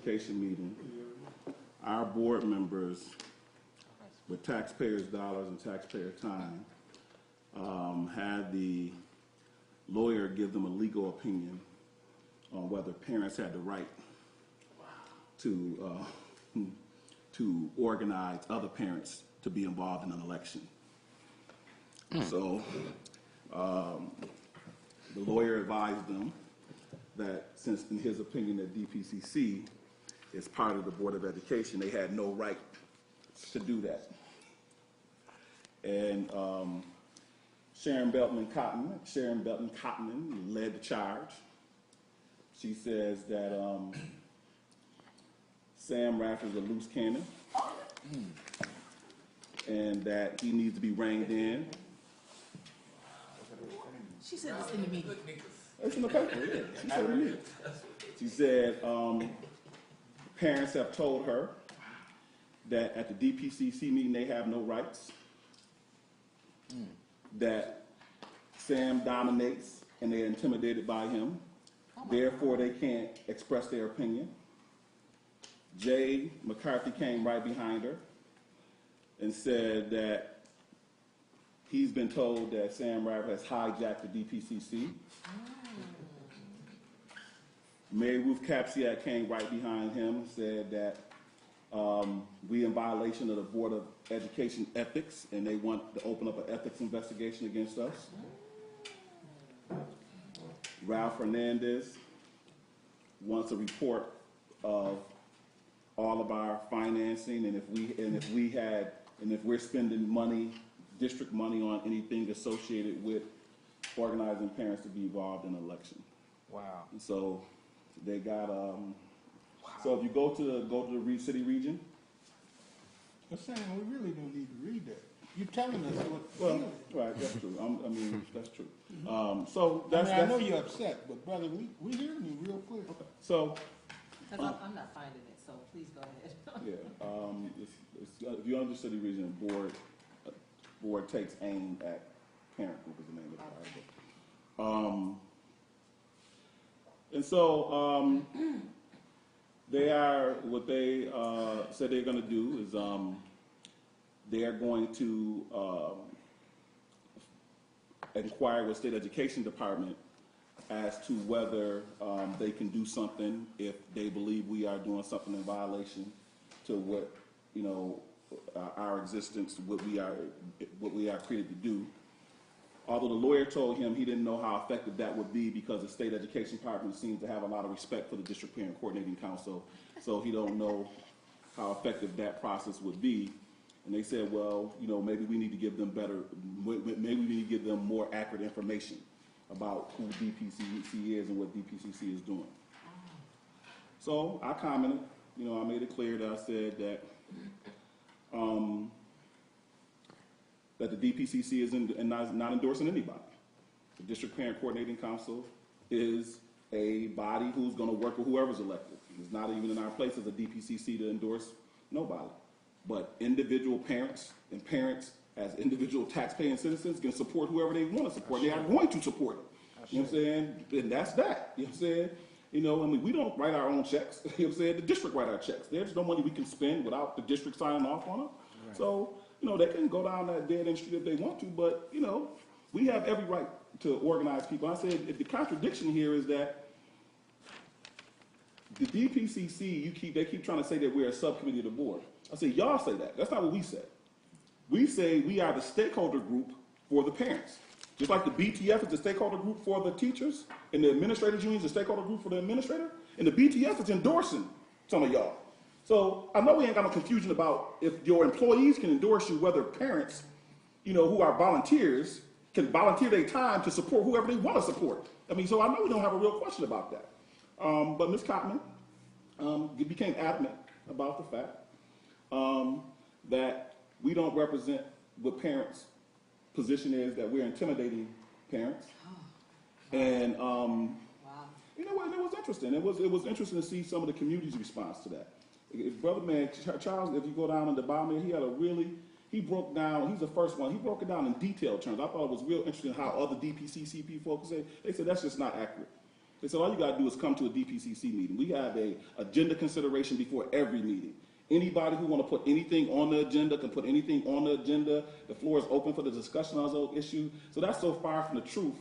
Education meeting, our board members, with taxpayers' dollars and taxpayer time, had the lawyer give them a legal opinion on whether parents had the right to organize other parents to be involved in an election. So the lawyer advised them that since in his opinion that DPCC is part of the Board of Education, they had no right to do that. And Sharon Beltman Cotman led the charge. She says that Sam Raff is a loose cannon and that he needs to be reined in. She said this in the meeting. It's in the paper, yeah. She said it in the meeting. She said parents have told her that at the DPCC meeting they have no rights, that Sam dominates and they're intimidated by him, therefore they can't express their opinion. Jay McCarthy came right behind her and said that he's been told that Sam Raff has hijacked the DPCC. Mary Ruth Capsiak came right behind him and said that we in violation of the Board of Education ethics and they want to open up an ethics investigation against us. Ralph Hernandez wants a report of all of our financing and if we're spending money, district money on anything associated with organizing parents to be involved in an election. Wow. And so they got so if you go to the Reed City region. But Sam, we really don't need to read that. You're telling us what. Well, right, that's true. I mean, that's true. So I that's. mean, I know you're upset, but brother, we hearing you real clear. So. Because I'm not finding it, so please go ahead. Yeah. If you're under city region, board takes aim at parent group is the name of the article. And so they are what they said they're going to do is they are going to inquire with state education department as to whether they can do something if they believe we are doing something in violation to what our existence, what we are created to do. Although the lawyer told him he didn't know how effective that would be because the state education department seems to have a lot of respect for the district parent coordinating council, so he don't know how effective that process would be. And they said, well, maybe we need to give them maybe we need to give them more accurate information about who DPCC is and what DPCC is doing. So I commented, I made it clear that I said that that the DPCC is not endorsing anybody. The District Parent Coordinating Council is a body who's going to work with whoever's elected. It's not even in our place as a DPCC to endorse nobody. But individual parents and parents as individual taxpaying citizens can support whoever they want to support. They are going to support it. You know what I'm saying? And that's that. You know what I'm saying? I mean, we don't write our own checks. You know what I'm saying? The district write our checks. There's no money we can spend without the district signing off on it. Right. So, they can go down that dead end street if they want to, but, we have every right to organize people. I said, the contradiction here is that the DPCC, they keep trying to say that we're a subcommittee of the board. I said, y'all say that. That's not what we said. We say we are the stakeholder group for the parents. Just like the BTF is the stakeholder group for the teachers, and the administrators union is the stakeholder group for the administrator, and the BTF is endorsing some of y'all. So I know we ain't got no confusion about if your employees can endorse you, whether parents, who are volunteers, can volunteer their time to support whoever they want to support. I mean, so I know we don't have a real question about that. But Ms. Cotman became adamant about the fact that we don't represent what parents' position is, that we're intimidating parents. And you know what? It was interesting. It was interesting to see some of the community's response to that. Brother man, Charles, if you go down in the bottom here, he broke down, he's the first one, he broke it down in detailed terms. I thought it was real interesting how other DPCC folks say, they said that's just not accurate. They said all you gotta do is come to a DPCC meeting. We have a agenda consideration before every meeting. Anybody who wanna put anything on the agenda can put anything on the agenda. The floor is open for the discussion on those issues. So that's so far from the truth.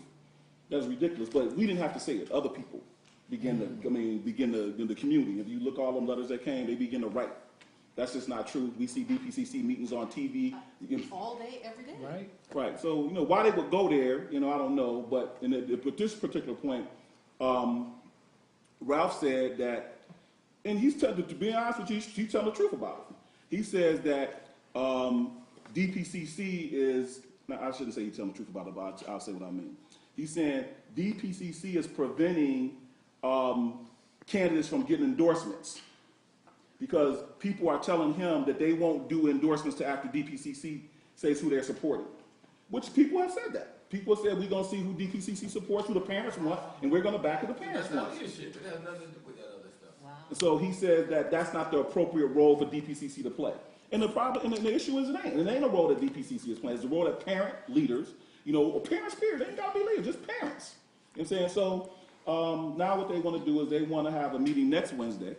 That's ridiculous. But we didn't have to say it. Other people the community. If you look all them letters that came, they begin to write. That's just not true. We see DPCC meetings on TV. All day, every day. Right? Right. So, why they would go there, I don't know. But at this particular point, Ralph said that, and to be honest with you, he's telling the truth about it. He says that DPCC is, now I shouldn't say he's telling the truth about it, but I'll say what I mean. He's saying DPCC is preventing candidates from getting endorsements because people are telling him that they won't do endorsements to after DPCC says who they're supporting, which people have said that. People said we're going to see who DPCC supports, who the parents want, and we're going to back who the parents want. It has nothing to do with that other stuff. Wow. So he says that that's not the appropriate role for DPCC to play. And the problem, and the issue is it ain't a role that DPCC is playing. It's a role that parent leaders, or parents, period. They ain't got to be leaders, just parents. You know what I'm saying? So now what they want to do is they want to have a meeting next Wednesday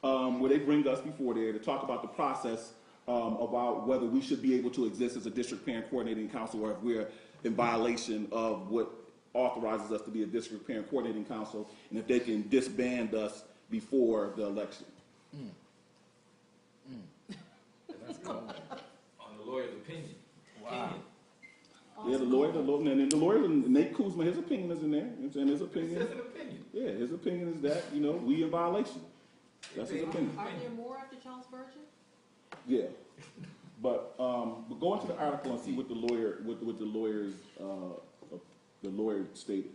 where they bring us before there to talk about the process about whether we should be able to exist as a district parent coordinating council or if we're in violation of what authorizes us to be a district parent coordinating council and if they can disband us before the election. That's cool. On the lawyer's opinion. Wow. Yeah, the lawyer, and the lawyer, Nate Kuzma, his opinion is in there. You know what I'm saying? His It's opinion. just an opinion. Yeah, his opinion is that, we in violation. That's his opinion. Are there more after Charles Spurgeon? Yeah. But go into the article and see what the lawyer, what the lawyer stated.